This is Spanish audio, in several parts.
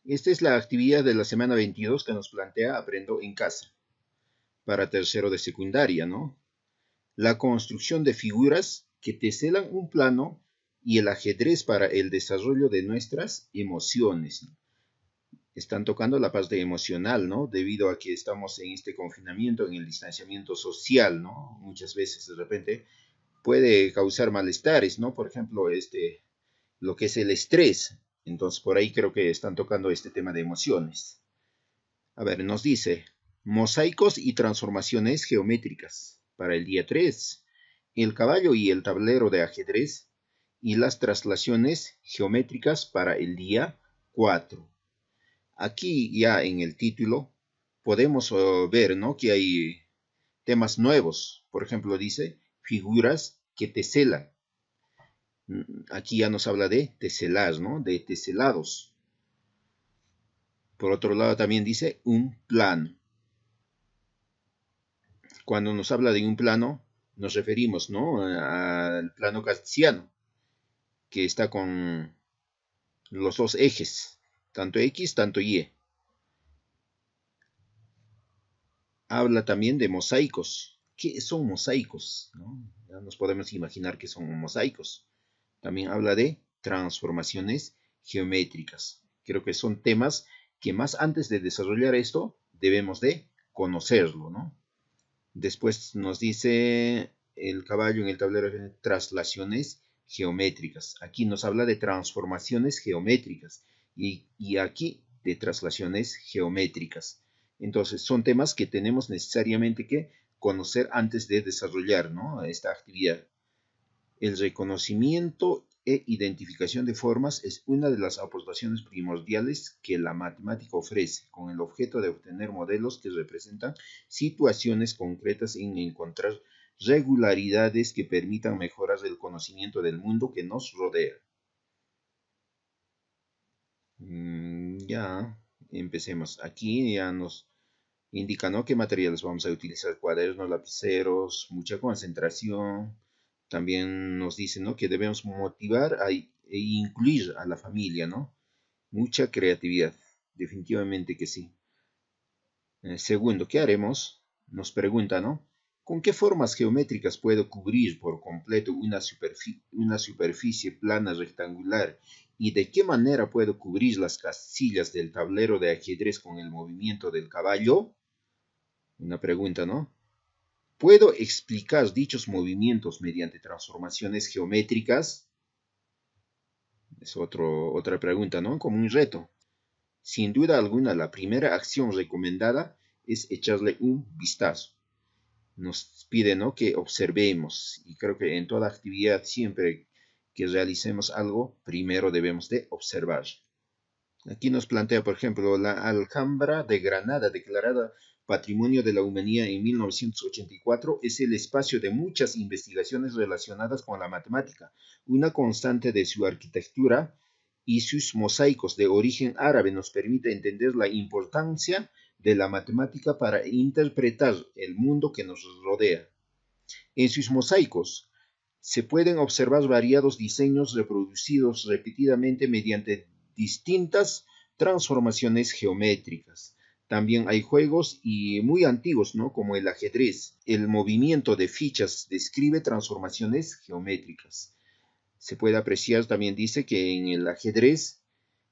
Esta es la actividad de la semana 22 que nos plantea Aprendo en casa, para tercero de secundaria, ¿no? La construcción de figuras que teselan un plano y el ajedrez para el desarrollo de nuestras emociones, ¿no? Están tocando la parte emocional, ¿no? Debido a que estamos en este confinamiento, en el distanciamiento social, ¿no? Muchas veces de repente puede causar malestares, ¿no? Por ejemplo, lo que es el estrés. Entonces, por ahí creo que están tocando este tema de emociones. A ver, nos dice, mosaicos y transformaciones geométricas. Para el día 3, el caballo y el tablero de ajedrez y las traslaciones geométricas para el día 4. Aquí ya en el título podemos ver, ¿no?, que hay temas nuevos. Por ejemplo, dice figuras que teselan. Aquí ya nos habla de teselar, ¿no?, de teselados. Por otro lado también dice un plano. Cuando nos habla de un plano, nos referimos, ¿no?, al plano cartesiano, que está con los dos ejes, tanto X, tanto Y. Habla también de mosaicos. ¿Qué son mosaicos?, ¿no? Ya nos podemos imaginar que son mosaicos. También habla de transformaciones geométricas. Creo que son temas que más antes de desarrollar esto debemos de conocerlo, ¿no? Después nos dice el caballo en el tablero de traslaciones geométricas. Aquí nos habla de transformaciones geométricas y aquí de traslaciones geométricas. Entonces son temas que tenemos necesariamente que conocer antes de desarrollar, ¿no?, esta actividad. El reconocimiento e identificación de formas es una de las aportaciones primordiales que la matemática ofrece, con el objeto de obtener modelos que representan situaciones concretas en encontrar regularidades que permitan mejorar el conocimiento del mundo que nos rodea. Ya, empecemos. Aquí ya nos indica, ¿no?, qué materiales vamos a utilizar: cuadernos, lapiceros, mucha concentración. También nos dice, ¿no?, que debemos motivar e incluir a la familia, ¿no? Mucha creatividad, definitivamente que sí. Segundo, ¿qué haremos? Nos pregunta, ¿no? ¿Con qué formas geométricas puedo cubrir por completo una superficie plana rectangular? ¿Y de qué manera puedo cubrir las casillas del tablero de ajedrez con el movimiento del caballo? Una pregunta, ¿no? ¿Puedo explicar dichos movimientos mediante transformaciones geométricas? Es otra pregunta, ¿no?, como un reto. Sin duda alguna, la primera acción recomendada es echarle un vistazo. Nos pide, ¿no?, que observemos, y creo que en toda actividad, siempre que realicemos algo, primero debemos de observar. Aquí nos plantea, por ejemplo, la Alhambra de Granada, declarada Patrimonio de la Humanidad en 1984, es el espacio de muchas investigaciones relacionadas con la matemática. Una constante de su arquitectura y sus mosaicos de origen árabe nos permite entender la importancia de la matemática para interpretar el mundo que nos rodea. En sus mosaicos se pueden observar variados diseños reproducidos repetidamente mediante distintas transformaciones geométricas. También hay juegos y muy antiguos, ¿no?, como el ajedrez. El movimiento de fichas describe transformaciones geométricas. Se puede apreciar, también dice, que en el ajedrez,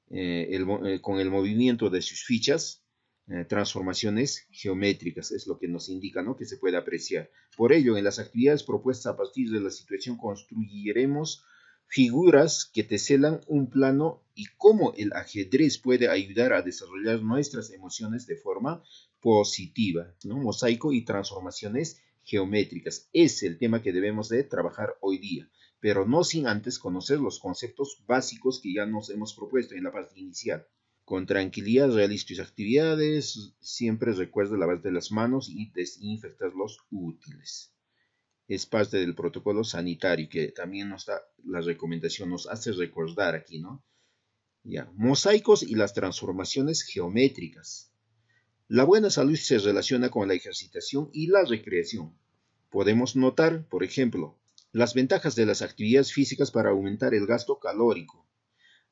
con el movimiento de sus fichas, transformaciones geométricas, es lo que nos indica, ¿no?, que se puede apreciar. Por ello, en las actividades propuestas a partir de la situación, construiremos figuras que teselan un plano y cómo el ajedrez puede ayudar a desarrollar nuestras emociones de forma positiva, ¿no? Mosaico y transformaciones geométricas es el tema que debemos de trabajar hoy día, pero no sin antes conocer los conceptos básicos que ya nos hemos propuesto en la parte inicial. Con tranquilidad realiza tus actividades, siempre recuerda lavarte las manos y desinfectar los útiles. Es parte del protocolo sanitario que también nos da la recomendación, nos hace recordar aquí, ¿no? Ya, mosaicos y las transformaciones geométricas. La buena salud se relaciona con la ejercitación y la recreación. Podemos notar, por ejemplo, las ventajas de las actividades físicas para aumentar el gasto calórico.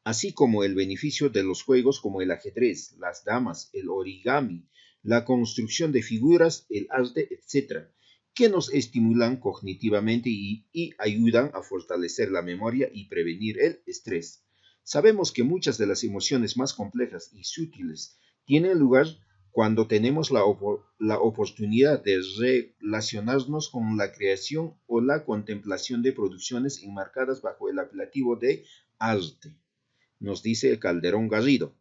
así como el beneficio de los juegos como el ajedrez, las damas, el origami, la construcción de figuras, el arte, etc., que nos estimulan cognitivamente y ayudan a fortalecer la memoria y prevenir el estrés. Sabemos que muchas de las emociones más complejas y sutiles tienen lugar cuando tenemos la oportunidad de relacionarnos con la creación o la contemplación de producciones enmarcadas bajo el apelativo de arte, nos dice Calderón Garrido.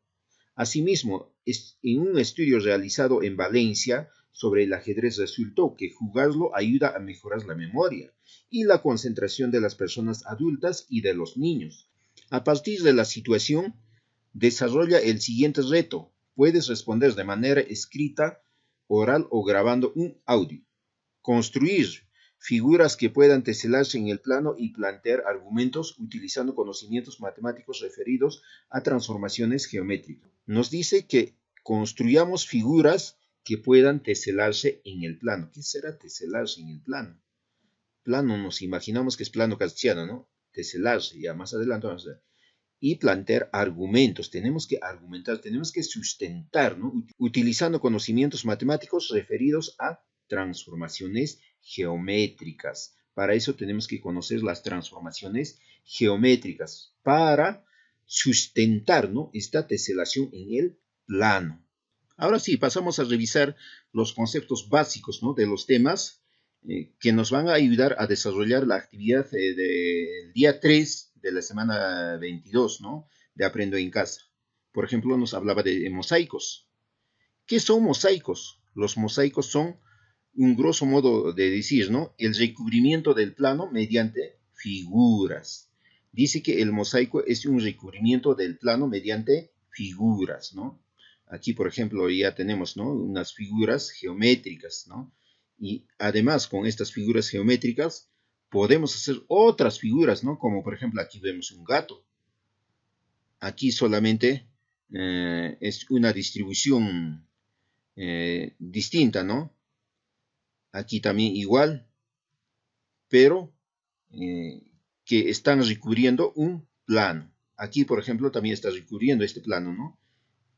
Asimismo, en un estudio realizado en Valencia sobre el ajedrez resultó que jugarlo ayuda a mejorar la memoria y la concentración de las personas adultas y de los niños. A partir de la situación, desarrolla el siguiente reto. Puedes responder de manera escrita, oral o grabando un audio. Construir figuras que puedan teselarse en el plano y plantear argumentos utilizando conocimientos matemáticos referidos a transformaciones geométricas. Nos dice que construyamos figuras que puedan teselarse en el plano. ¿Qué será teselarse en el plano? Plano nos imaginamos que es plano cartesiano, ¿no? Teselarse, ya más adelante vamos a ver. Y plantear argumentos. Tenemos que argumentar, tenemos que sustentar, ¿no? Utilizando conocimientos matemáticos referidos a transformaciones geométricas. Para eso tenemos que conocer las transformaciones geométricas para sustentar, ¿no?, esta teselación en el plano. Ahora sí, pasamos a revisar los conceptos básicos, ¿no?, de los temas que nos van a ayudar a desarrollar la actividad del día 3 de la semana 22, ¿no?, de Aprendo en Casa. Por ejemplo, nos hablaba de mosaicos. ¿Qué son mosaicos? Los mosaicos son un grosso modo de decir, ¿no?, el recubrimiento del plano mediante figuras. Dice que el mosaico es un recubrimiento del plano mediante figuras, ¿no? Aquí, por ejemplo, ya tenemos, ¿no?, unas figuras geométricas, ¿no? Y además, con estas figuras geométricas, podemos hacer otras figuras, ¿no? Como, por ejemplo, aquí vemos un gato. Aquí solamente es una distribución distinta, ¿no? Aquí también igual, pero que están recubriendo un plano. Aquí, por ejemplo, también está recubriendo este plano, ¿no?,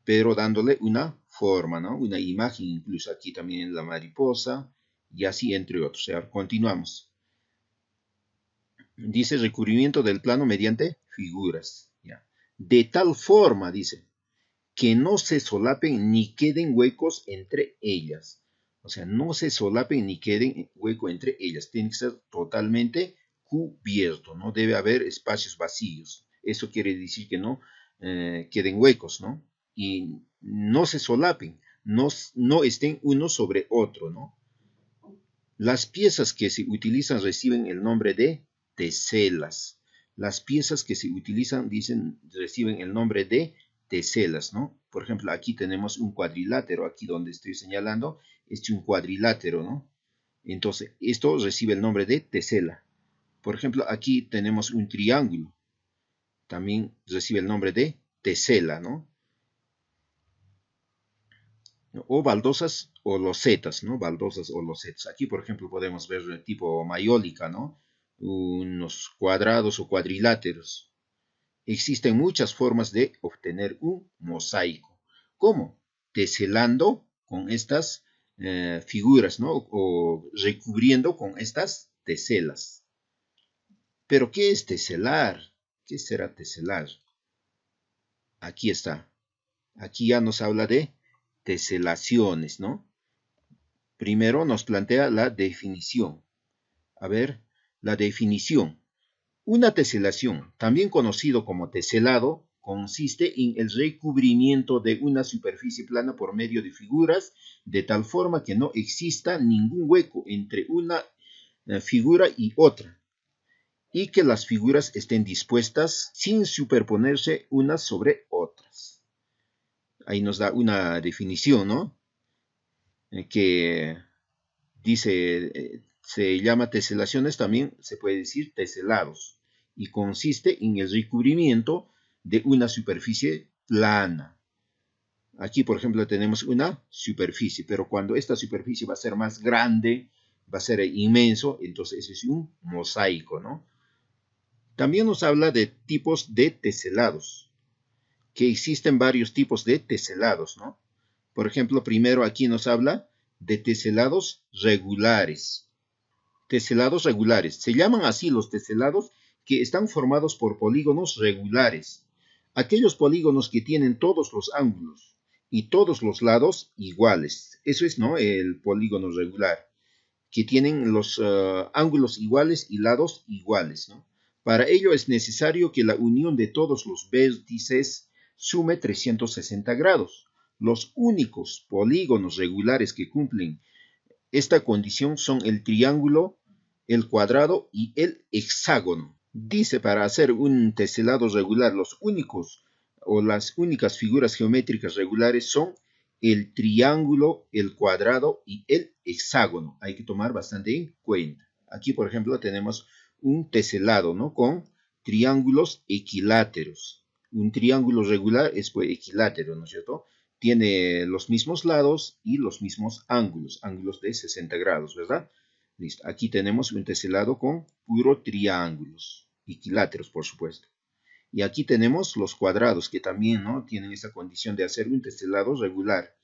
pero dándole una forma, ¿no?, una imagen, incluso aquí también la mariposa, y así entre otros. O sea, continuamos. Dice recubrimiento del plano mediante figuras. ¿Ya? De tal forma, dice, que no se solapen ni queden huecos entre ellas. O sea, no se solapen ni queden hueco entre ellas. Tiene que ser totalmente cubierto. No debe haber espacios vacíos. Eso quiere decir que no queden huecos, ¿no? Y no se solapen. No estén uno sobre otro, ¿no? Las piezas que se utilizan reciben el nombre de teselas. Las piezas que se utilizan reciben el nombre de teselas, ¿no? Por ejemplo, aquí tenemos un cuadrilátero, aquí donde estoy señalando, es un cuadrilátero, ¿no? Entonces, esto recibe el nombre de tesela. Por ejemplo, aquí tenemos un triángulo, también recibe el nombre de tesela, ¿no? O baldosas o losetas, ¿no? Baldosas o losetas. Aquí, por ejemplo, podemos ver el tipo mayólica, ¿no? Unos cuadrados o cuadriláteros. Existen muchas formas de obtener un mosaico. ¿Cómo? Teselando con estas figuras, ¿no? O recubriendo con estas teselas. ¿Pero qué es teselar? ¿Qué será teselar? Aquí está. Aquí ya nos habla de teselaciones, ¿no? Primero nos plantea la definición. A ver, la definición. Una teselación, también conocido como teselado, consiste en el recubrimiento de una superficie plana por medio de figuras, de tal forma que no exista ningún hueco entre una figura y otra, y que las figuras estén dispuestas sin superponerse unas sobre otras. Ahí nos da una definición, ¿no? Que dice, se llama teselaciones, también se puede decir teselados, y consiste en el recubrimiento de una superficie plana. Aquí, por ejemplo, tenemos una superficie, pero cuando esta superficie va a ser más grande, va a ser inmenso, entonces ese es un mosaico, ¿no? También nos habla de tipos de teselados. que existen varios tipos de teselados, ¿no? Por ejemplo, primero aquí nos habla de teselados regulares. Teselados regulares. Se llaman así los teselados que están formados por polígonos regulares. Aquellos polígonos que tienen todos los ángulos y todos los lados iguales. Eso es, ¿no? El polígono regular, que tienen los ángulos iguales y lados iguales, ¿no? Para ello es necesario que la unión de todos los vértices sume 360 grados. Los únicos polígonos regulares que cumplen esta condición son el triángulo, el cuadrado y el hexágono. Dice, para hacer un teselado regular, los únicos o las únicas figuras geométricas regulares son el triángulo, el cuadrado y el hexágono. Hay que tomar bastante en cuenta. Aquí, por ejemplo, tenemos un teselado, ¿no? Con triángulos equiláteros. Un triángulo regular es pues, equilátero, ¿no es cierto? Tiene los mismos lados y los mismos ángulos, ángulos de 60 grados, ¿verdad? Listo. Aquí tenemos un teselado con puro triángulos, equiláteros, por supuesto. Y aquí tenemos los cuadrados, que también, ¿no? Tienen esa condición de hacer un teselado regular.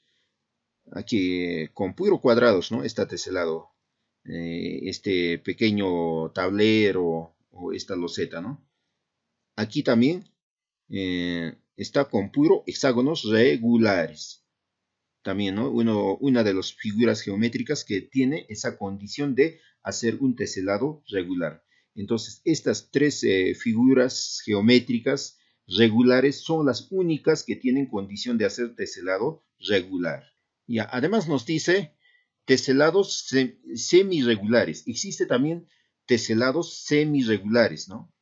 Aquí con puro cuadrados, ¿no? Está teselado. Este pequeño tablero o esta loseta, ¿no? Aquí también está con puro hexágonos regulares. También, ¿no? Una de las figuras geométricas que tiene esa condición de hacer un teselado regular. Entonces, estas tres figuras geométricas regulares son las únicas que tienen condición de hacer teselado regular. Ya, además nos dice teselados semirregulares. Existe también teselados semirregulares, ¿no?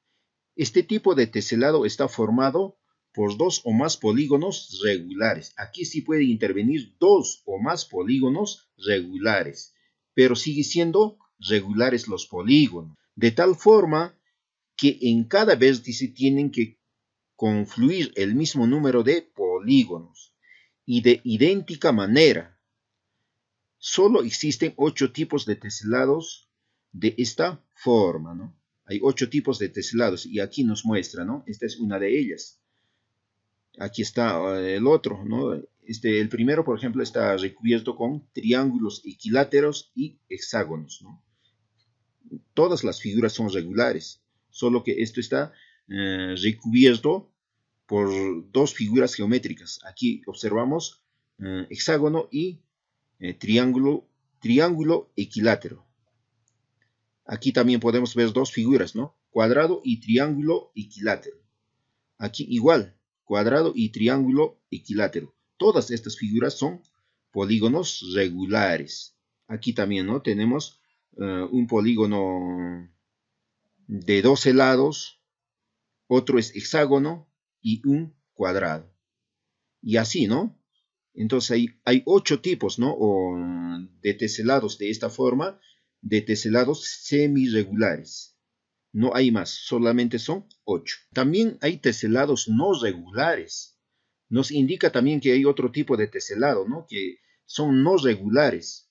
Este tipo de teselado está formado por dos o más polígonos regulares. Aquí sí puede intervenir dos o más polígonos regulares, pero sigue siendo regulares los polígonos. De tal forma que en cada vértice tienen que confluir el mismo número de polígonos y de idéntica manera. Solo existen 8 tipos de teselados de esta forma, ¿no? Hay 8 tipos de teselados y aquí nos muestra, ¿no? Esta es una de ellas. Aquí está el otro, ¿no? El primero, por ejemplo, está recubierto con triángulos equiláteros y hexágonos, ¿no? Todas las figuras son regulares, solo que esto está recubierto por dos figuras geométricas. Aquí observamos hexágono y triángulo equilátero. Aquí también podemos ver dos figuras, ¿no? Cuadrado y triángulo equilátero. Aquí igual, cuadrado y triángulo equilátero. Todas estas figuras son polígonos regulares. Aquí también, ¿no? Tenemos un polígono de 12 lados, otro es hexágono y un cuadrado. Y así, ¿no? Entonces hay 8 tipos, ¿no? De teselados de esta forma, de teselados semirregulares. No hay más, solamente son 8. También hay teselados no regulares. Nos indica también que hay otro tipo de teselado, ¿no? Que son no regulares.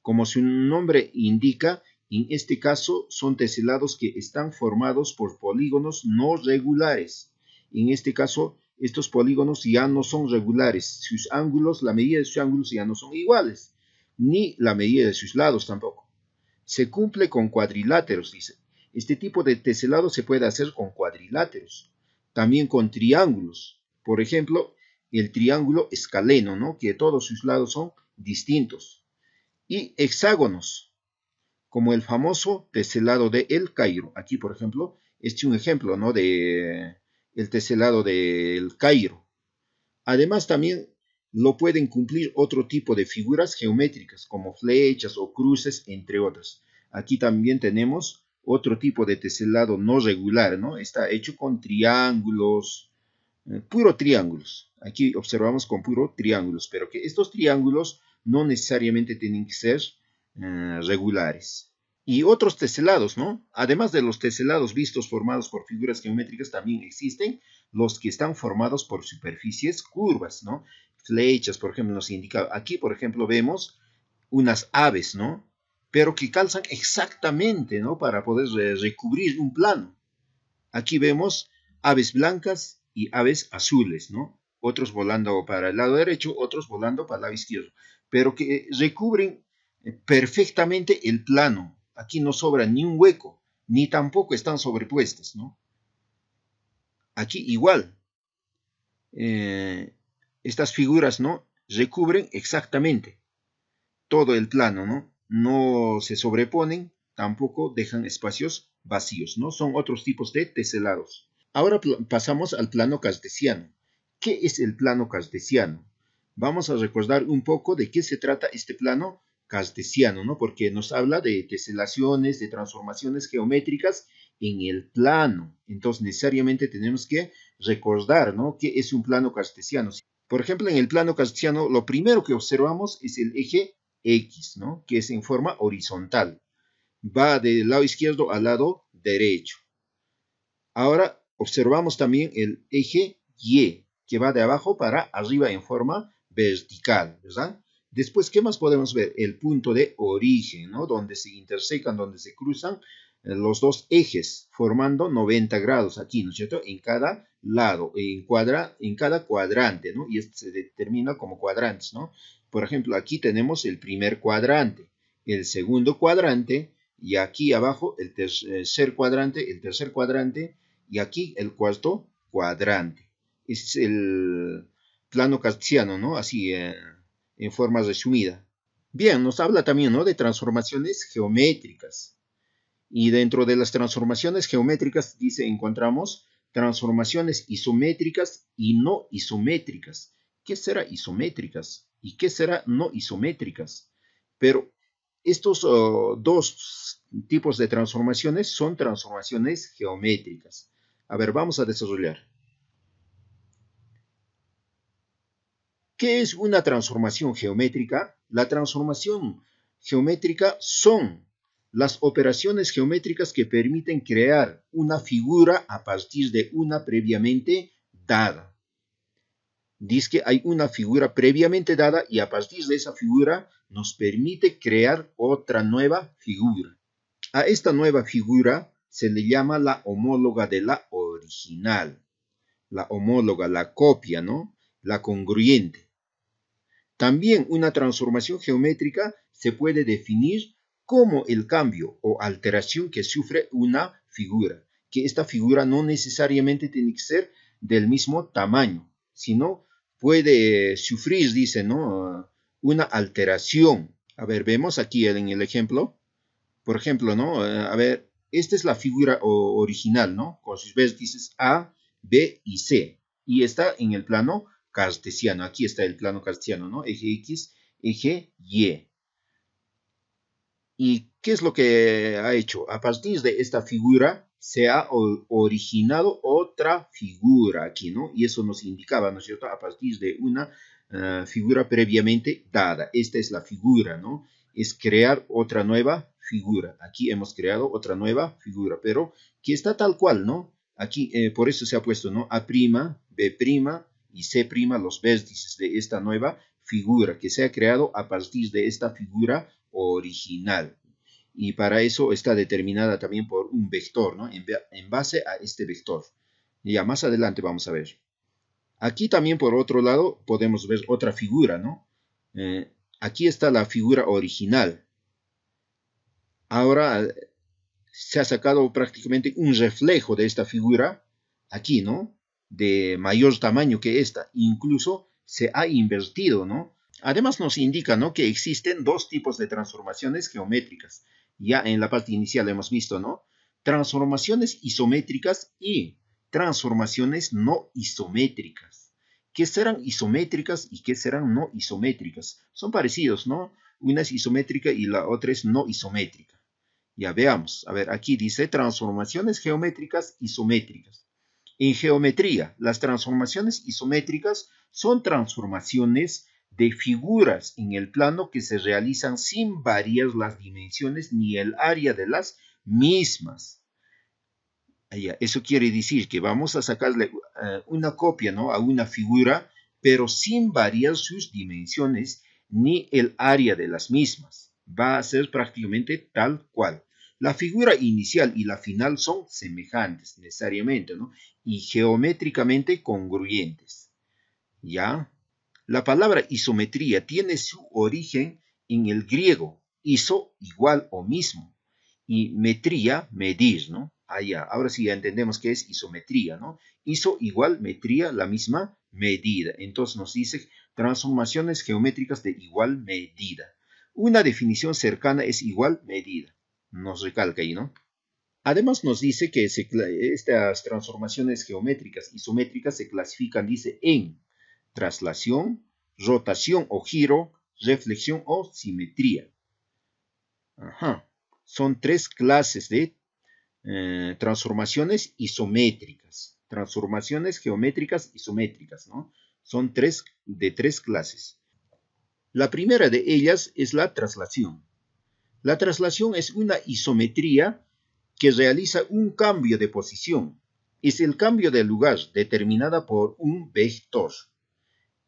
Como su nombre indica, en este caso son teselados que están formados por polígonos no regulares. En este caso, estos polígonos ya no son regulares. Sus ángulos, la medida de sus ángulos ya no son iguales, ni la medida de sus lados tampoco. Se cumple con cuadriláteros, dice. Este tipo de teselado se puede hacer con cuadriláteros, también con triángulos. Por ejemplo, el triángulo escaleno, ¿no? Que todos sus lados son distintos. Y hexágonos, como el famoso teselado de El Cairo. Aquí, por ejemplo, este es un ejemplo, ¿no? De el teselado del Cairo. Además, también lo pueden cumplir otro tipo de figuras geométricas, como flechas o cruces, entre otras. Aquí también tenemos otro tipo de teselado no regular, ¿no? Está hecho con triángulos, puro triángulos. Aquí observamos con puro triángulos, pero que estos triángulos no necesariamente tienen que ser regulares. Y otros teselados, ¿no? Además de los teselados vistos formados por figuras geométricas, también existen los que están formados por superficies curvas, ¿no? Flechas, por ejemplo, nos indica, aquí, por ejemplo, vemos unas aves, ¿no? Pero que calzan exactamente, ¿no? Para poder recubrir un plano. Aquí vemos aves blancas y aves azules, ¿no? otros volando para el lado derecho, otros volando para el lado izquierdo, pero que recubren perfectamente el plano. Aquí no sobra ni un hueco, ni tampoco están sobrepuestas, ¿no? Aquí igual, estas figuras, ¿no? Recubren exactamente todo el plano, ¿no? No se sobreponen, tampoco dejan espacios vacíos, ¿no? Son otros tipos de teselados. Ahora pasamos al plano cartesiano. ¿Qué es el plano cartesiano? Vamos a recordar un poco de qué se trata este plano cartesiano, ¿no? Porque nos habla de teselaciones, de transformaciones geométricas en el plano. Entonces, necesariamente tenemos que recordar, ¿no? ¿Qué es un plano cartesiano? Por ejemplo, en el plano cartesiano, lo primero que observamos es el eje X, ¿no? Que es en forma horizontal. Va del lado izquierdo al lado derecho. Ahora observamos también el eje Y, que va de abajo para arriba en forma vertical, ¿verdad? Después, ¿qué más podemos ver? El punto de origen, ¿no? Donde se intersecan, donde se cruzan los dos ejes, formando 90 grados aquí, ¿no es cierto? En cada lado, en cada cuadrante, ¿no? Y esto se determina como cuadrantes, ¿no? Por ejemplo, aquí tenemos el primer cuadrante, el segundo cuadrante, y aquí abajo el tercer cuadrante, y aquí el cuarto cuadrante. Es el plano cartesiano, ¿no? Así, en forma resumida. Bien, nos habla también, ¿no? De transformaciones geométricas. Y dentro de las transformaciones geométricas, dice, encontramos transformaciones isométricas y no isométricas. ¿Qué será isométricas? ¿Y qué será no isométricas? Pero estos dos tipos de transformaciones son transformaciones geométricas. A ver, vamos a desarrollar. ¿Qué es una transformación geométrica? La transformación geométrica son las operaciones geométricas que permiten crear una figura a partir de una previamente dada. Dice que hay una figura previamente dada y a partir de esa figura nos permite crear otra nueva figura. A esta nueva figura se le llama la homóloga de la original. La homóloga, la copia, ¿no? La congruente. También una transformación geométrica se puede definir como el cambio o alteración que sufre una figura, que esta figura no necesariamente tiene que ser del mismo tamaño, sino puede sufrir, dice, ¿no? Una alteración. A ver, vemos aquí en el ejemplo, por ejemplo, ¿no? A ver, esta es la figura original, ¿no? Con sus vértices A, B y C. Y está en el plano cartesiano. Aquí está el plano cartesiano, ¿no? Eje X, eje Y. ¿Y qué es lo que ha hecho? A partir de esta figura se ha originado otra figura aquí, ¿no? Y eso nos indicaba, ¿no es cierto? A partir de una figura previamente dada. Esta es la figura, ¿no? Es crear otra nueva figura. Aquí hemos creado otra nueva figura, pero que está tal cual, ¿no? Aquí, por eso se ha puesto, ¿no? A', B' y C', los vértices de esta nueva figura que se ha creado a partir de esta figura original. Y para eso está determinada también por un vector, ¿no? En base a este vector. Ya más adelante vamos a ver. Aquí también por otro lado podemos ver otra figura, ¿no? Aquí está la figura original. Ahora se ha sacado prácticamente un reflejo de esta figura aquí, ¿no? De mayor tamaño que esta. Incluso se ha invertido, ¿no? Además nos indica, ¿no? Que existen dos tipos de transformaciones geométricas. Ya en la parte inicial hemos visto, ¿no? Transformaciones isométricas y transformaciones no isométricas. ¿Qué serán isométricas y qué serán no isométricas? Son parecidos, ¿no? Una es isométrica y la otra es no isométrica. Ya veamos. A ver, aquí dice transformaciones geométricas isométricas. En geometría, las transformaciones isométricas son transformaciones de figuras en el plano que se realizan sin variar las dimensiones ni el área de las mismas. Eso quiere decir que vamos a sacarle una copia, ¿no? A una figura, pero sin variar sus dimensiones ni el área de las mismas. Va a ser prácticamente tal cual. La figura inicial y la final son semejantes necesariamente, ¿no? Y geométricamente congruentes. ¿Ya? La palabra isometría tiene su origen en el griego, iso igual o mismo, y metría, medir, ¿no? Allá, ahora sí ya entendemos qué es isometría, ¿no? Iso igual, metría, la misma medida. Entonces nos dice transformaciones geométricas de igual medida. Una definición cercana es igual medida. Nos recalca ahí, ¿no? Además nos dice que estas transformaciones geométricas isométricas se clasifican, dice, en traslación, rotación o giro, reflexión o simetría. Ajá. Son tres clases de transformaciones isométricas. Transformaciones geométricas isométricas, ¿no? Son de tres clases. La primera de ellas es la traslación. La traslación es una isometría que realiza un cambio de posición. Es el cambio de lugar determinada por un vector.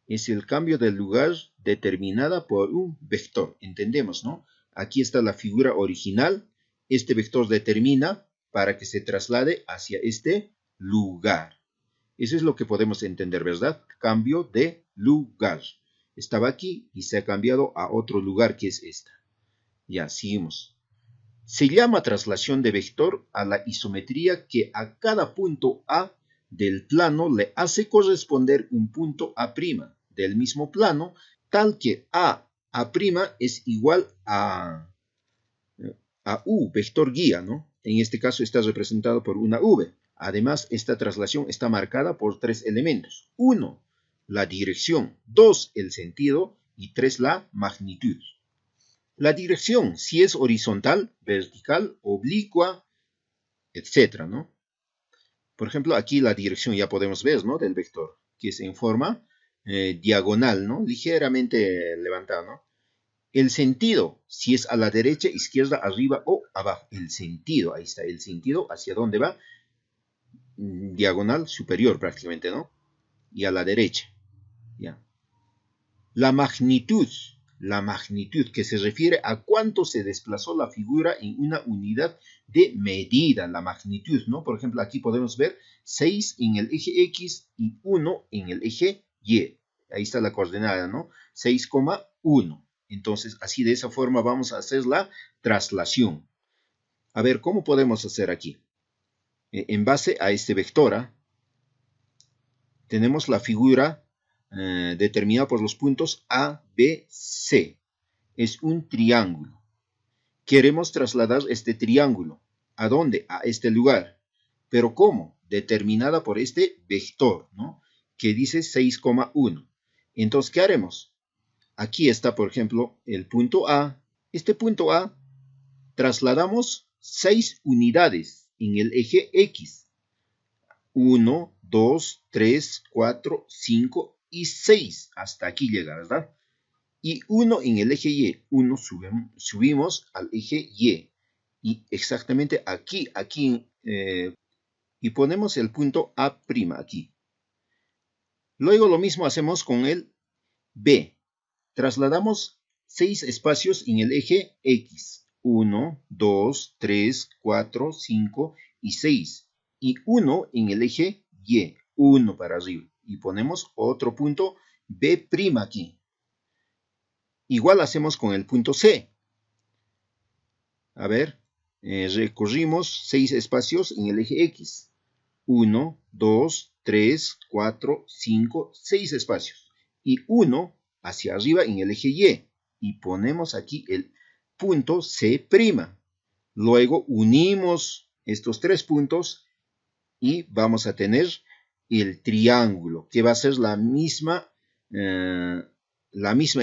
Es el cambio de lugar determinada por un vector. Entendemos, ¿no? Aquí está la figura original. Este vector determina para que se traslade hacia este lugar. Eso es lo que podemos entender, ¿verdad? Cambio de lugar. Estaba aquí y se ha cambiado a otro lugar que es esta. Ya, seguimos. Se llama traslación de vector a la isometría que a cada punto A del plano le hace corresponder un punto A' del mismo plano, tal que A' es igual a U, vector guía, ¿no? En este caso está representado por una V. Además, esta traslación está marcada por tres elementos. 1, la dirección. 2, el sentido. Y 3, la magnitud. La dirección, si es horizontal, vertical, oblicua, etc., ¿no? Por ejemplo, aquí la dirección ya podemos ver, ¿no? Del vector, que es en forma diagonal, ¿no? Ligeramente levantado, ¿no? El sentido, si es a la derecha, izquierda, arriba o abajo. El sentido, ahí está, el sentido, ¿hacia dónde va? Diagonal superior prácticamente, ¿no? Y a la derecha, ¿ya? La magnitud que se refiere a cuánto se desplazó la figura en una unidad de medida, la magnitud, ¿no? Por ejemplo, aquí podemos ver 6 en el eje X y 1 en el eje Y. Ahí está la coordenada, ¿no? 6,1. Entonces, así de esa forma vamos a hacer la traslación. A ver, ¿cómo podemos hacer aquí? En base a este vector, tenemos la figura determinada por los puntos A, B, C. Es un triángulo. Queremos trasladar este triángulo. ¿A dónde? A este lugar. ¿Pero cómo? Determinada por este vector, ¿no? Que dice 6,1. Entonces, ¿qué haremos? Aquí está, por ejemplo, el punto A. Este punto A, trasladamos 6 unidades en el eje X. 1, 2, 3, 4, 5 y 6. Hasta aquí llega, ¿verdad? Y 1 en el eje Y. 1 subimos al eje Y. Y exactamente aquí, y ponemos el punto A' aquí. Luego lo mismo hacemos con el B. Trasladamos 6 espacios en el eje X. 1, 2, 3, 4, 5 y 6. Y 1 en el eje Y. 1 para arriba. Y ponemos otro punto B' aquí. Igual hacemos con el punto C. A ver, recorrimos 6 espacios en el eje X. 1, 2, 3, 4, 5, 6 espacios. Y 1 hacia arriba en el eje Y. Y ponemos aquí el punto C'. Luego unimos estos tres puntos y vamos a tener el triángulo, que va a ser la misma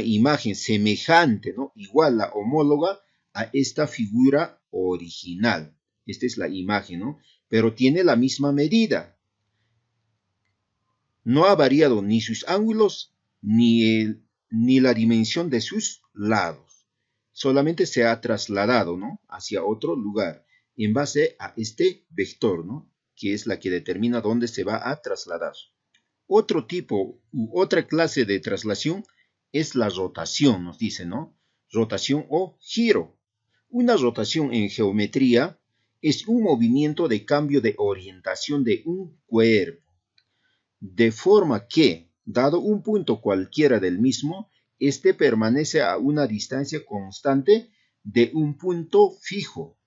imagen, semejante, ¿no? Igual, la homóloga a esta figura original. Esta es la imagen, ¿no? Pero tiene la misma medida. No ha variado ni sus ángulos ni la dimensión de sus lados. Solamente se ha trasladado, ¿no? Hacia otro lugar en base a este vector, ¿no? Que es la que determina dónde se va a trasladar. Otro tipo u otra clase de traslación es la rotación, nos dice, ¿no? Rotación o giro. Una rotación en geometría es un movimiento de cambio de orientación de un cuerpo, de forma que dado un punto cualquiera del mismo, este permanece a una distancia constante de un punto fijo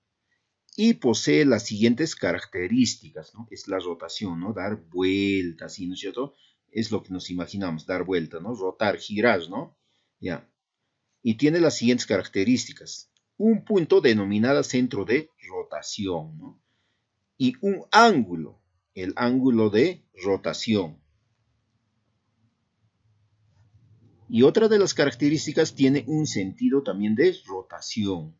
y posee las siguientes características, ¿no? Es la rotación, ¿no? Dar vueltas, ¿sí? ¿No es cierto? Es lo que nos imaginamos, dar vuelta, ¿no? Rotar, girar, ¿no? Ya. Y tiene las siguientes características. Un punto denominado centro de rotación, ¿no? Y un ángulo, el ángulo de rotación. Y otra de las características tiene un sentido también de rotación.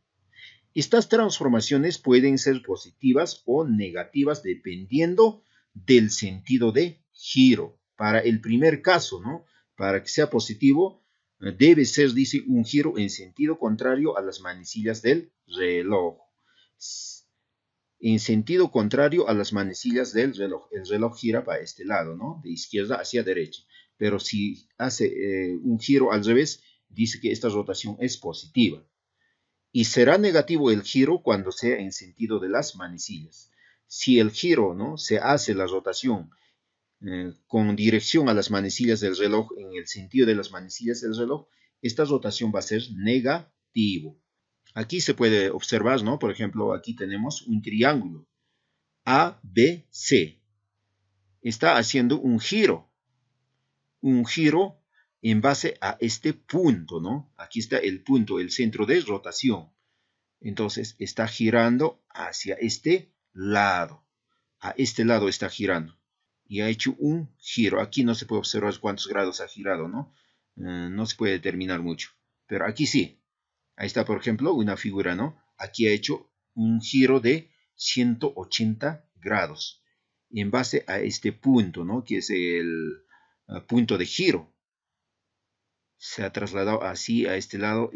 Estas transformaciones pueden ser positivas o negativas dependiendo del sentido de giro. Para el primer caso, ¿no? Para que sea positivo, debe ser, dice, un giro en sentido contrario a las manecillas del reloj. En sentido contrario a las manecillas del reloj. El reloj gira para este lado, ¿no? De izquierda hacia derecha. Pero si hace un giro al revés, dice que esta rotación es positiva. Y será negativo el giro cuando sea en sentido de las manecillas. Si el giro, ¿no? Se hace la rotación con dirección a las manecillas del reloj, en el sentido de las manecillas del reloj, esta rotación va a ser negativo. Aquí se puede observar, ¿no? Por ejemplo, aquí tenemos un triángulo ABC. Está haciendo un giro en base a este punto, ¿no? Aquí está el punto, el centro de rotación. Entonces está girando hacia este lado. A este lado está girando. Y ha hecho un giro. Aquí no se puede observar cuántos grados ha girado, ¿no? No se puede determinar mucho. Pero aquí sí. Ahí está, por ejemplo, una figura, ¿no? Aquí ha hecho un giro de 180 grados. En base a este punto, ¿no? Que es el punto de giro. Se ha trasladado así a este lado,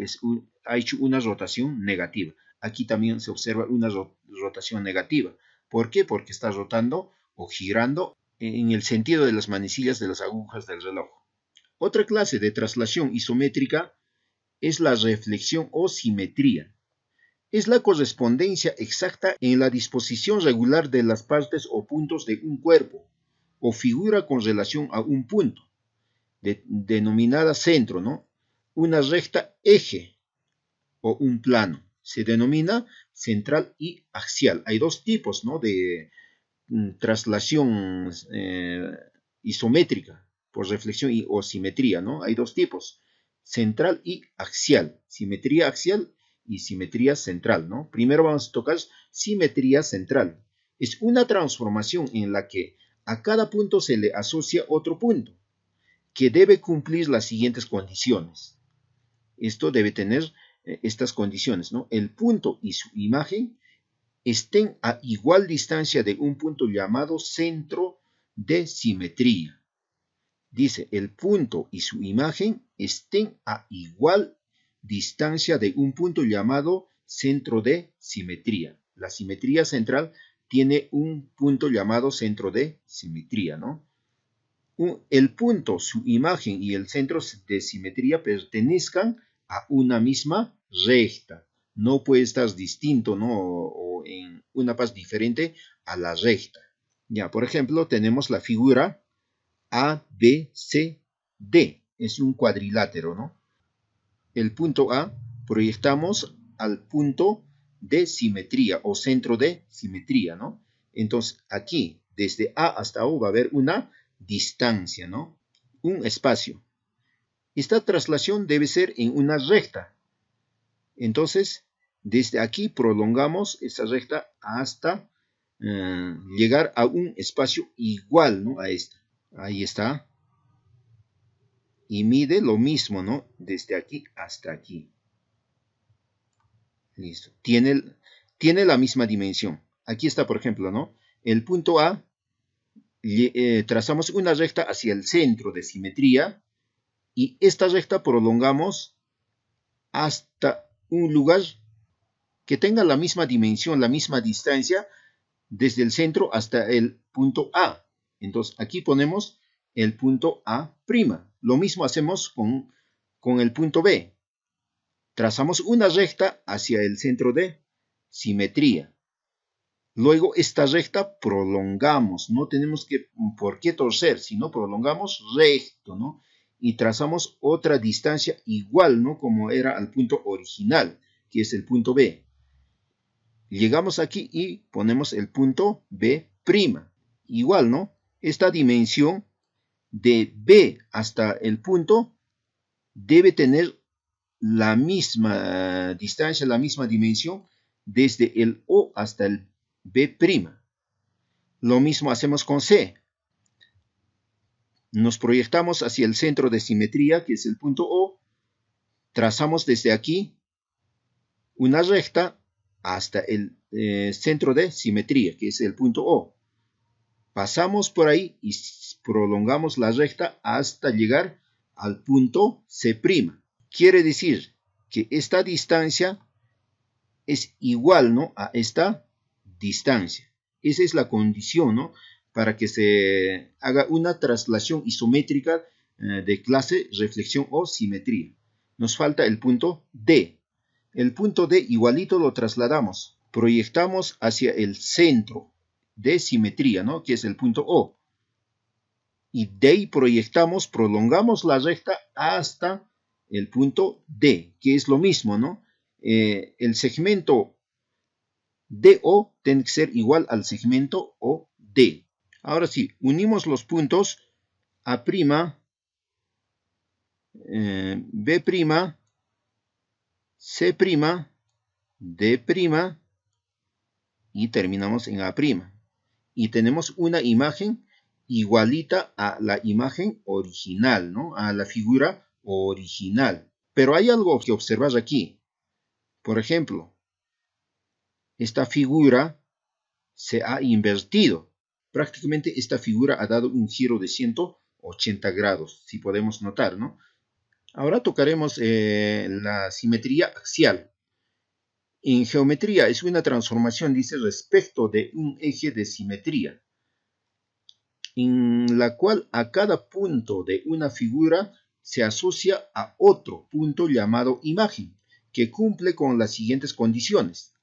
ha hecho una rotación negativa. Aquí también se observa una rotación negativa. ¿Por qué? Porque está rotando o girando en el sentido de las manecillas de las agujas del reloj. Otra clase de traslación isométrica es la reflexión o simetría. Es la correspondencia exacta en la disposición regular de las partes o puntos de un cuerpo o figura con relación a un punto. Denominada centro, ¿no? Una recta eje o un plano. Se denomina central y axial. Hay dos tipos, ¿no? De traslación isométrica por reflexión o simetría, ¿no? Hay dos tipos, central y axial. Simetría axial y simetría central, ¿no? Primero vamos a tocar simetría central. Es una transformación en la que a cada punto se le asocia otro punto que debe cumplir las siguientes condiciones. Esto debe tener estas condiciones, ¿no? El punto y su imagen estén a igual distancia de un punto llamado centro de simetría. Dice, el punto y su imagen estén a igual distancia de un punto llamado centro de simetría. La simetría central tiene un punto llamado centro de simetría, ¿no? El punto, su imagen y el centro de simetría pertenezcan a una misma recta. No puede estar distinto, ¿no? O en una faz diferente a la recta. Ya, por ejemplo, tenemos la figura ABCD. Es un cuadrilátero, ¿no? El punto A proyectamos al punto de simetría o centro de simetría, ¿no? Entonces, aquí, desde A hasta O va a haber una distancia, ¿no? Un espacio. Esta traslación debe ser en una recta. Entonces, desde aquí prolongamos esa recta hasta llegar a un espacio igual, ¿no? A este. Ahí está. Y mide lo mismo, ¿no? Desde aquí hasta aquí. Listo. Tiene la misma dimensión. Aquí está, por ejemplo, ¿no? El punto A, trazamos una recta hacia el centro de simetría y esta recta prolongamos hasta un lugar que tenga la misma dimensión, la misma distancia desde el centro hasta el punto A. Entonces, aquí ponemos el punto A'. Lo mismo hacemos con el punto B. Trazamos una recta hacia el centro de simetría. Luego esta recta prolongamos, no tenemos por qué torcer, sino prolongamos recto, ¿no? Y trazamos otra distancia igual, ¿no? Como era al punto original, que es el punto B. Llegamos aquí y ponemos el punto B'. Igual, ¿no? Esta dimensión de B hasta el punto debe tener la misma distancia, la misma dimensión desde el O hasta el B'. Lo mismo hacemos con C. Nos proyectamos hacia el centro de simetría, que es el punto O. Trazamos desde aquí una recta hasta el centro de simetría, que es el punto O. Pasamos por ahí y prolongamos la recta hasta llegar al punto C'. Quiere decir que esta distancia es igual, ¿no?, a esta distancia. Esa es la condición, ¿no?, para que se haga una traslación isométrica de clase reflexión o simetría. Nos falta el punto D. El punto D igualito lo trasladamos. Proyectamos hacia el centro de simetría, ¿no?, que es el punto O. Y de ahí proyectamos, prolongamos la recta hasta el punto D, que es lo mismo, ¿no? El segmento DO tiene que ser igual al segmento OD. Ahora sí, unimos los puntos A', B', C', D' y terminamos en A'. Y tenemos una imagen igualita a la imagen original, ¿no?, a la figura original. Pero hay algo que observar aquí. Por ejemplo, esta figura se ha invertido. Prácticamente esta figura ha dado un giro de 180 grados, si podemos notar, ¿no? Ahora tocaremos la simetría axial. En geometría es una transformación, dice, respecto de un eje de simetría, en la cual a cada punto de una figura se asocia a otro punto llamado imagen, que cumple con las siguientes condiciones.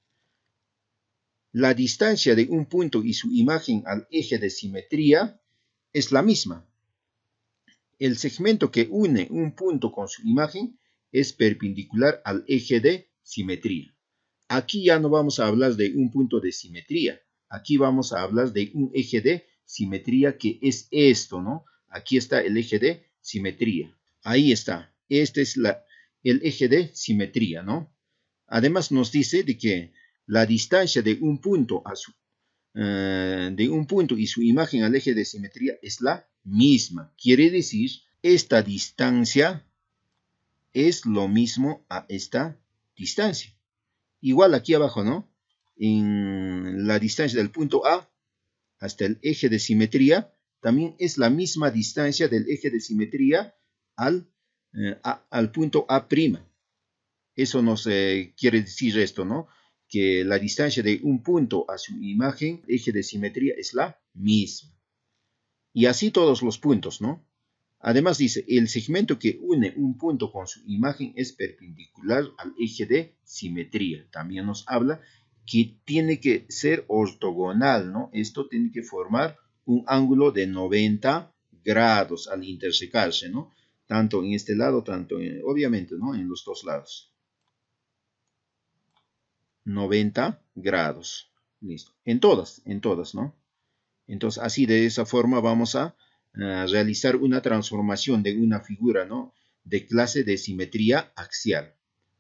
La distancia de un punto y su imagen al eje de simetría es la misma. El segmento que une un punto con su imagen es perpendicular al eje de simetría. Aquí ya no vamos a hablar de un punto de simetría. Aquí vamos a hablar de un eje de simetría, que es esto, ¿no? Aquí está el eje de simetría. Ahí está. Este es el eje de simetría, ¿no? Además nos dice de que la distancia de un punto y su imagen al eje de simetría es la misma. Quiere decir, esta distancia es lo mismo a esta distancia. Igual aquí abajo, ¿no? En la distancia del punto A hasta el eje de simetría, también es la misma distancia del eje de simetría al punto A'. Eso nos quiere decir esto, ¿no? Que la distancia de un punto a su imagen, eje de simetría, es la misma. Y así todos los puntos, ¿no? Además dice, el segmento que une un punto con su imagen es perpendicular al eje de simetría. También nos habla que tiene que ser ortogonal, ¿no? Esto tiene que formar un ángulo de 90 grados al intersecarse, ¿no? Tanto en este lado, obviamente, ¿no?, en los dos lados. 90 grados. Listo. En todas, ¿no? Entonces, así de esa forma vamos a realizar una transformación de una figura, ¿no?, de clase de simetría axial.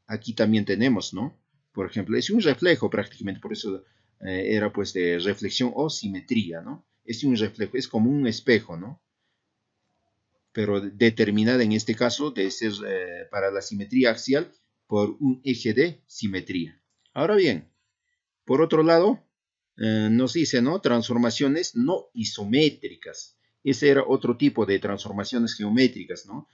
Aquí también tenemos, ¿no? Por ejemplo, es un reflejo prácticamente, por eso era pues de reflexión o simetría, ¿no? Es un reflejo, es como un espejo, ¿no? Pero determinada en este caso de ser para la simetría axial por un eje de simetría. Ahora bien, por otro lado, nos dice, ¿no?, transformaciones no isométricas. Ese era otro tipo de transformaciones geométricas, ¿no?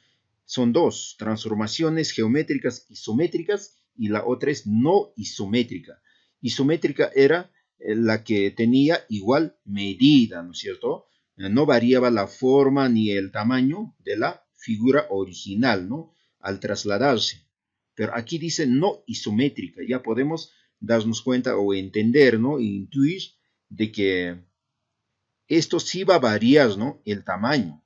Son dos, transformaciones geométricas isométricas y la otra es no isométrica. Isométrica era la que tenía igual medida, ¿no es cierto? No variaba la forma ni el tamaño de la figura original, ¿no?, al trasladarse. Pero aquí dice no isométrica, ya podemos darnos cuenta o entender, ¿no?, intuir de que esto sí va a variar, ¿no? El tamaño.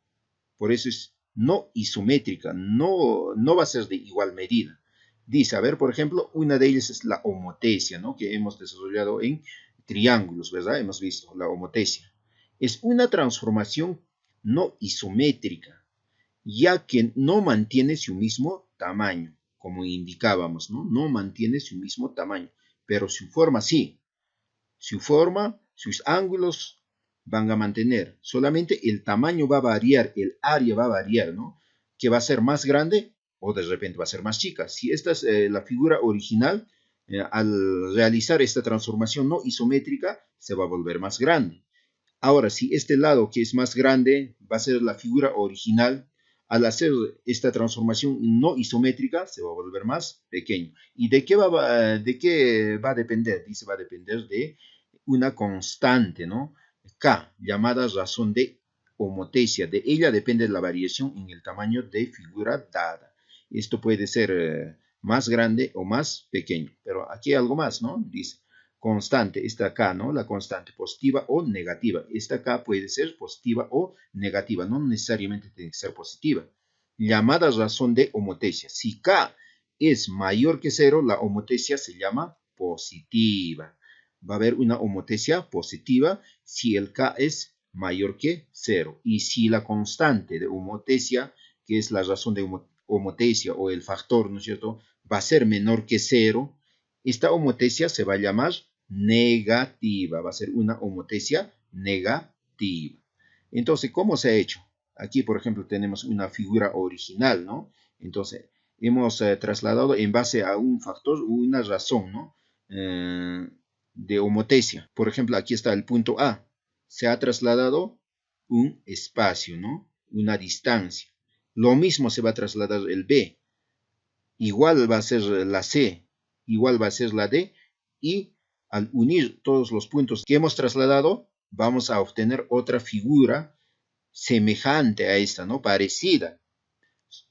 Por eso es no isométrica, no va a ser de igual medida. Dice, a ver, por ejemplo, una de ellas es la homotesia, ¿no? Que hemos desarrollado en triángulos, ¿verdad? Hemos visto la homotesia. Es una transformación no isométrica, ya que no mantiene su mismo tamaño, como indicábamos, ¿no? No mantiene su mismo tamaño, pero su forma sí. Su forma, sus ángulos van a mantener. Solamente el tamaño va a variar, el área va a variar, ¿no? Que va a ser más grande o de repente va a ser más chica. Si esta es la figura original, al realizar esta transformación no isométrica, se va a volver más grande. Ahora, si este lado que es más grande va a ser la figura original, al hacer esta transformación no isométrica se va a volver más pequeño. ¿Y de qué va a depender? Dice, va a depender de una constante, ¿no? K, llamada razón de homotesia. De ella depende la variación en el tamaño de figura dada. Esto puede ser más grande o más pequeño. Pero aquí hay algo más, ¿no? Dice constante, esta acá, ¿no? La constante positiva o negativa. Esta acá puede ser positiva o negativa, no necesariamente tiene que ser positiva. Llamada razón de homotesia. Si K es mayor que 0, la homotesia se llama positiva. Va a haber una homotesia positiva si el K es mayor que 0. Y si la constante de homotesia, que es la razón de homotesia o el factor, ¿no es cierto?, va a ser menor que 0, esta homotesia se va a llamar negativa, va a ser una homotesia negativa. Entonces, ¿cómo se ha hecho? Aquí, por ejemplo, tenemos una figura original, ¿no? Entonces, hemos trasladado en base a un factor, una razón, ¿no? De homotesia. Por ejemplo, aquí está el punto A. Se ha trasladado un espacio, ¿no? Una distancia. Lo mismo se va a trasladar el B. Igual va a ser la C, igual va a ser la D, y al unir todos los puntos que hemos trasladado, vamos a obtener otra figura semejante a esta, ¿no? Parecida,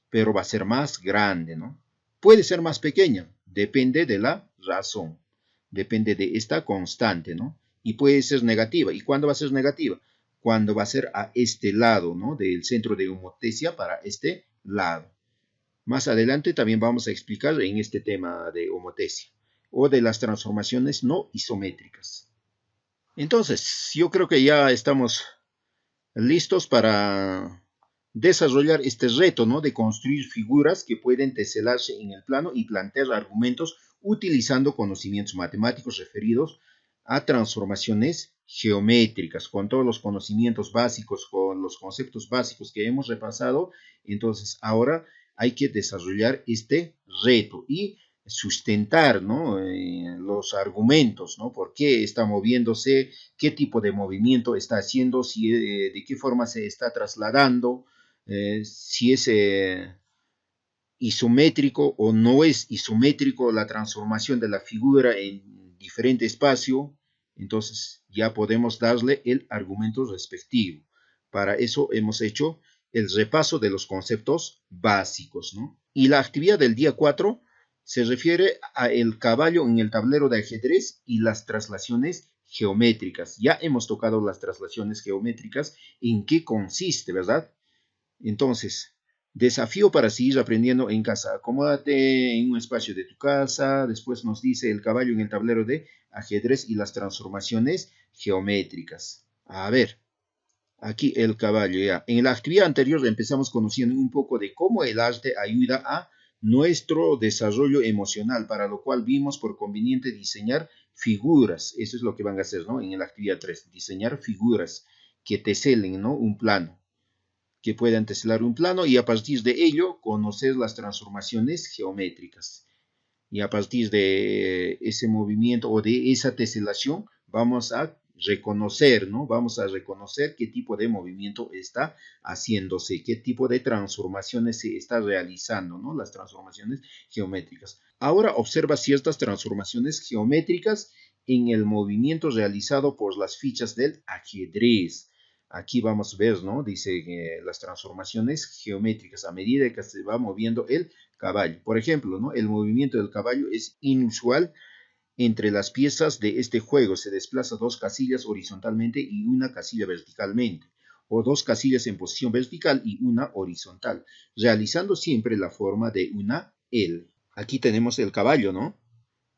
pero va a ser más grande, ¿no? Puede ser más pequeña, depende de la razón, depende de esta constante, ¿no? Y puede ser negativa. ¿Y cuándo va a ser negativa? Cuando va a ser a este lado, ¿no? Del centro de homotesia para este lado. Más adelante también vamos a explicar en este tema de homotesia o de las transformaciones no isométricas. Entonces, yo creo que ya estamos listos para desarrollar este reto, ¿no? De construir figuras que pueden teselarse en el plano y plantear argumentos utilizando conocimientos matemáticos referidos a transformaciones geométricas, con todos los conocimientos básicos, con los conceptos básicos que hemos repasado. Entonces, ahora hay que desarrollar este reto y sustentar, ¿no? Los argumentos, ¿no? ¿Por qué está moviéndose? ¿Qué tipo de movimiento está haciendo? Si, ¿de qué forma se está trasladando? Si es isométrico o no es isométrico la transformación de la figura en diferente espacio. Entonces ya podemos darle el argumento respectivo. Para eso hemos hecho el repaso de los conceptos básicos, ¿no? Y la actividad del día 4 se refiere a el caballo en el tablero de ajedrez y las traslaciones geométricas. Ya hemos tocado las traslaciones geométricas, en qué consiste, ¿verdad? Entonces, desafío para seguir aprendiendo en casa. Acomódate en un espacio de tu casa. Después nos dice el caballo en el tablero de ajedrez y las transformaciones geométricas. A ver, aquí el caballo ya. En la actividad anterior empezamos conociendo un poco de cómo el arte ayuda a nuestro desarrollo emocional, para lo cual vimos por conveniente diseñar figuras. Eso es lo que van a hacer, ¿no? En la actividad 3, diseñar figuras que teselen, ¿no? Un plano, que puedan teselar un plano y a partir de ello conocer las transformaciones geométricas. Y a partir de ese movimiento o de esa teselación vamos a reconocer, ¿no? Vamos a reconocer qué tipo de movimiento está haciéndose, qué tipo de transformaciones se está realizando, ¿no? Las transformaciones geométricas. Ahora observa ciertas transformaciones geométricas en el movimiento realizado por las fichas del ajedrez. Aquí vamos a ver, ¿no? Dice las transformaciones geométricas a medida que se va moviendo el caballo. Por ejemplo, ¿no? El movimiento del caballo es inusual entre las piezas de este juego se desplaza 2 casillas horizontalmente y una casilla verticalmente, o 2 casillas en posición vertical y una horizontal, realizando siempre la forma de una L. Aquí tenemos el caballo, ¿no?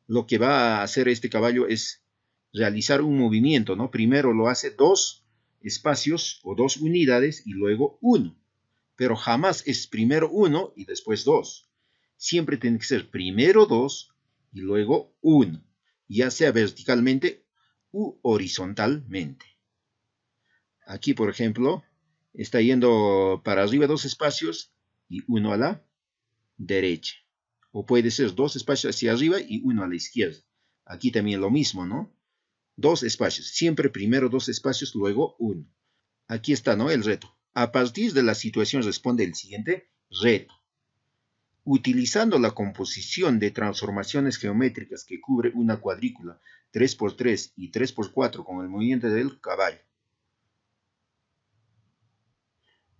Lo que va a hacer este caballo es realizar un movimiento, ¿no? Primero lo hace 2 espacios o 2 unidades y luego 1. Pero jamás es primero 1 y después 2. Siempre tiene que ser primero 2 y luego 1, ya sea verticalmente u horizontalmente. Aquí, por ejemplo, está yendo para arriba 2 espacios y 1 a la derecha. O puede ser 2 espacios hacia arriba y 1 a la izquierda. Aquí también lo mismo, ¿no? 2 espacios. Siempre primero 2 espacios, luego 1. Aquí está, ¿no? El reto. A partir de la situación responde el siguiente reto. Utilizando la composición de transformaciones geométricas que cubre una cuadrícula 3×3 y 3×4 con el movimiento del caballo.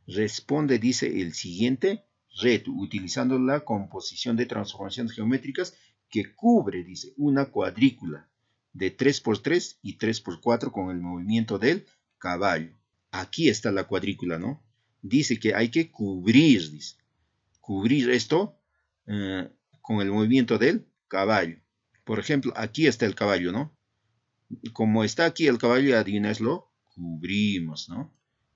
Responde, dice, el siguiente reto, utilizando la composición de transformaciones geométricas que cubre, dice, una cuadrícula de 3×3 y 3×4 con el movimiento del caballo. Aquí está la cuadrícula, ¿no? Dice que hay que cubrir, dice. Cubrir esto con el movimiento del caballo. Por ejemplo, aquí está el caballo, ¿no? Como está aquí el caballo, adivinas, lo cubrimos, ¿no?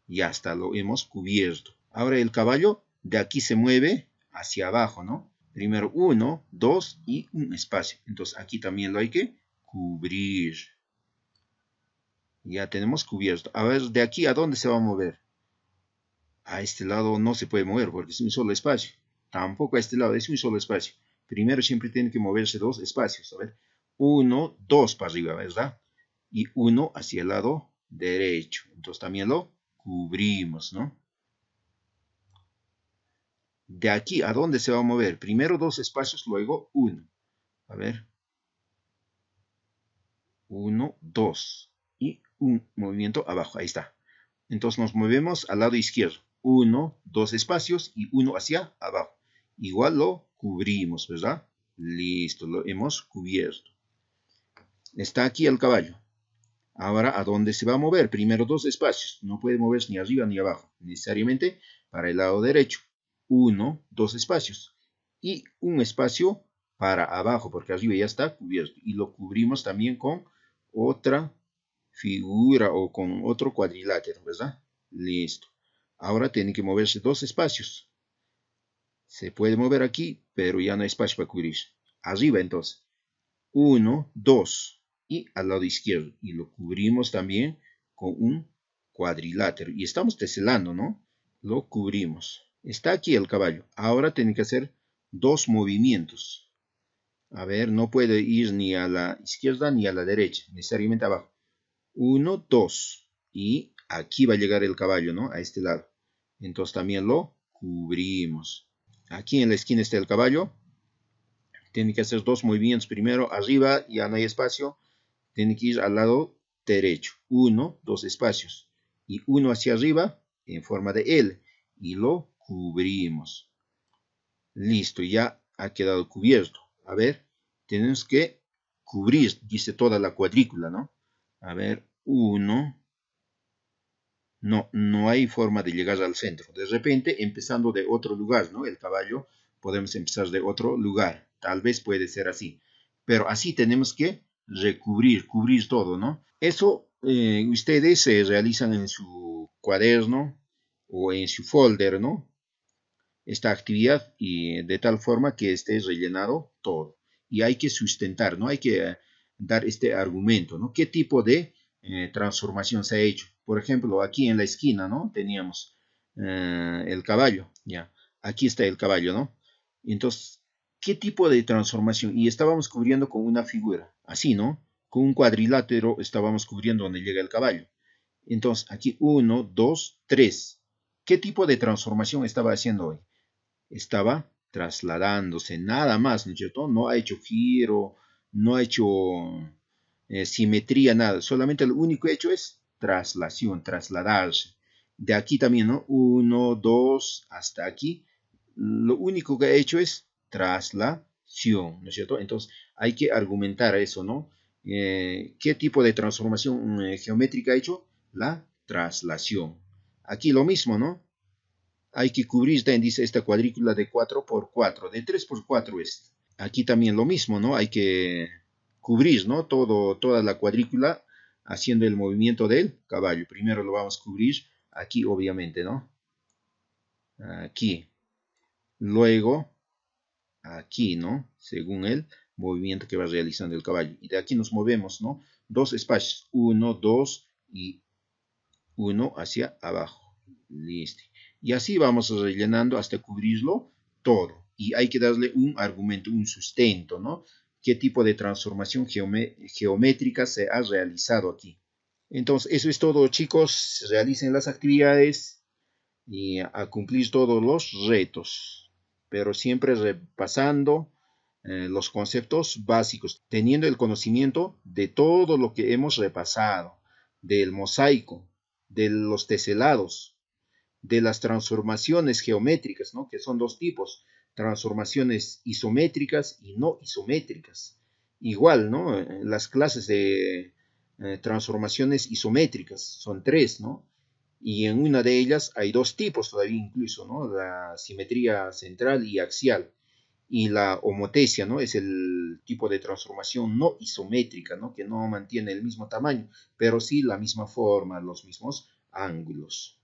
Ya está, lo hemos cubierto. Ahora el caballo de aquí se mueve hacia abajo, ¿no? Primero 1, 2 y un espacio. Entonces aquí también lo hay que cubrir. Ya tenemos cubierto. A ver, ¿de aquí a dónde se va a mover? A este lado no se puede mover porque es un solo espacio. Tampoco a este lado, es un solo espacio. Primero siempre tiene que moverse 2 espacios. A ver, 1, 2 para arriba, ¿verdad? Y 1 hacia el lado derecho. Entonces también lo cubrimos, ¿no? De aquí, ¿a dónde se va a mover? Primero 2 espacios, luego 1. A ver. 1, 2. Y un movimiento abajo. Ahí está. Entonces nos movemos al lado izquierdo. 1, 2 espacios y 1 hacia abajo. Igual lo cubrimos, ¿verdad? Listo, lo hemos cubierto. Está aquí el caballo. Ahora, ¿a dónde se va a mover? Primero 2 espacios. No puede moverse ni arriba ni abajo. Necesariamente para el lado derecho. 1, 2 espacios. Y un espacio para abajo, porque arriba ya está cubierto. Y lo cubrimos también con otra figura o con otro cuadrilátero, ¿verdad? Listo. Ahora tiene que moverse 2 espacios. Se puede mover aquí, pero ya no hay espacio para cubrir. Arriba entonces. 1, 2 y al lado izquierdo. Y lo cubrimos también con un cuadrilátero. Y estamos teselando, ¿no? Lo cubrimos. Está aquí el caballo. Ahora tiene que hacer 2 movimientos. A ver, no puede ir ni a la izquierda ni a la derecha. Necesariamente abajo. 1, 2. Y aquí va a llegar el caballo, ¿no? A este lado. Entonces también lo cubrimos. Aquí en la esquina está el caballo. Tiene que hacer 2 movimientos. Primero arriba, ya no hay espacio. Tiene que ir al lado derecho. 1, 2 espacios. Y 1 hacia arriba en forma de L. Y lo cubrimos. Listo, ya ha quedado cubierto. A ver, tenemos que cubrir, dice toda la cuadrícula, ¿no? A ver, 1. No hay forma de llegar al centro. De repente, empezando de otro lugar, ¿no? El caballo, podemos empezar de otro lugar. Tal vez puede ser así. Pero así tenemos que cubrir todo, ¿no? Eso ustedes se realizan en su cuaderno o en su folder, ¿no? Esta actividad y de tal forma que esté rellenado todo. Y hay que sustentar, ¿no? Hay que dar este argumento, ¿no? ¿Qué tipo de transformación se ha hecho? Por ejemplo, aquí en la esquina, ¿no? Teníamos el caballo, ya. Aquí está el caballo, ¿no? Entonces, ¿qué tipo de transformación? Y estábamos cubriendo con una figura, así, ¿no? Con un cuadrilátero estábamos cubriendo donde llega el caballo. Entonces, aquí 1, 2, 3. ¿Qué tipo de transformación estaba haciendo hoy? Estaba trasladándose, nada más, ¿no es cierto? No ha hecho giro, no ha hecho simetría, nada. Solamente lo único que ha hecho es traslación, trasladarse. De aquí también, ¿no? 1, 2, hasta aquí. Lo único que ha hecho es traslación. traslación, ¿no es cierto? Entonces hay que argumentar eso, ¿no? ¿Qué tipo de transformación geométrica ha hecho? La traslación. Aquí lo mismo, ¿no? Hay que cubrir, dice, esta cuadrícula de 4 por 4, de 3 por 4 es. Aquí también lo mismo, ¿no? Hay que cubrir, ¿no? Toda la cuadrícula haciendo el movimiento del caballo. Primero lo vamos a cubrir aquí, obviamente, ¿no? Aquí. Luego, aquí, ¿no? Según el movimiento que va realizando el caballo. Y de aquí nos movemos, ¿no? Dos espacios. 1, 2 y 1 hacia abajo. Listo. Y así vamos rellenando hasta cubrirlo todo. Y hay que darle un argumento, un sustento, ¿no? ¿Qué tipo de transformación geométrica se ha realizado aquí? Entonces, eso es todo, chicos. Realicen las actividades y a cumplir todos los retos, pero siempre repasando los conceptos básicos, teniendo el conocimiento de todo lo que hemos repasado, del mosaico, de los teselados, de las transformaciones geométricas, ¿no? Que son dos tipos, transformaciones isométricas y no isométricas. Igual, ¿no? Las clases de transformaciones isométricas son tres, ¿no? Y en una de ellas hay dos tipos todavía incluso, ¿no? La simetría central y axial. Y la homotesia, ¿no? Es el tipo de transformación no isométrica, ¿no? Que no mantiene el mismo tamaño, pero sí la misma forma, los mismos ángulos.